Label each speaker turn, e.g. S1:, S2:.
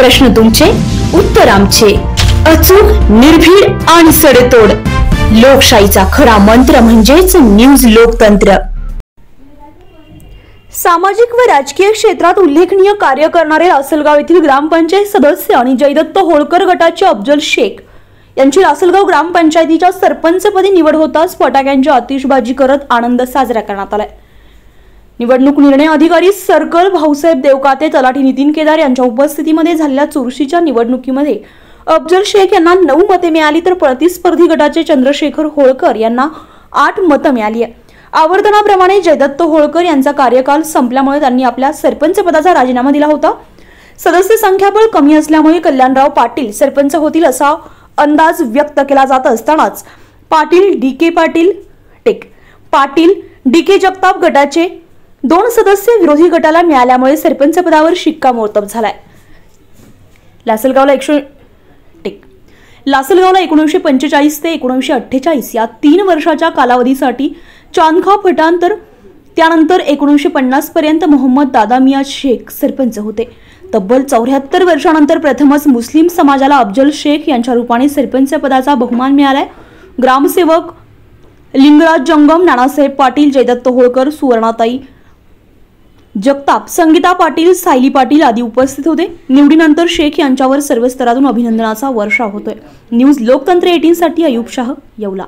S1: प्रश्न तुमचे, उत्तर आमचे. अचूक, निर्भीड आणि सडेतोड. लोकशाहीचा खरा मंत्र म्हणजेच न्यूज लोकतंत्र. सामाजिक व राजकीय क्षेत्रात उल्लेखनीय कार्य करणारे लासलगाव येथील ग्रामपंचायत सदस्य आणि जयदत्त होळकर गटाचे अफजल शेख यांची लासलगाव ग्रामपंचायतीच्या सरपंचपदी निवड होताच फटाक्यांची आतिषबाजी करत आनंद साजरा करण्यात आला. निवडणूक निर्णय अधिकारी सर्कल भाऊसाहेब देवकाते, तलाठी नितीन केदार यांच्या उपस्थितीमध्ये झालेल्या चुरशीच्या निवडणुकीमध्ये अफजल शेख यांना 9 मते मिळाली तर प्रतिस्पर्धी गटाचे चंद्रशेखर होळकर यांना 8 मतं मिळाली. आवर्तनाप्रमाणे जयदत्त होळकर यांचा कार्यकाल संपल्यामुळे त्यांनी आपल्या सरपंच पदाचा राजीनामा दिला होता. सदस्य संख्याबळ कमी असल्यामुळे कल्याणराव पाटील सरपंच होतील असा अंदाज व्यक्त केला जात असतानाच पाटील डी के जगताप गटाचे 2 सदस्य विरोधी गटाला मिळाल्यामुळे सरपंच पदावर शिक्कामोर्तब झालाय. लासलगावला 1945 ते 1948 या 3 वर्षाच्या कालावधीसाठी चांदखा पठाण तर त्यानंतर 1950 पर्यंत मोहम्मद दादा मियाँ शेख सरपंच होते. तब्बल 74 वर्षानंतर प्रथमच मुस्लिम समाजाला अफजल शेख यांच्या रूपाने सरपंच पदाचा बहुमान मिळालाय. ग्रामसेवक लिंगराज जंगम, नानासाहेब पाटील, जयदत्त होळकर, सुवर्णाताई जगताप, संगीता पाटील, सायली पाटील आदी उपस्थित होते. निवडीनंतर शेख यांच्यावर सर्व स्तरातून अभिनंदनाचा वर्षाव होतोय. न्यूज लोकतंत्र 18 साठी अयुब शाह, येवला.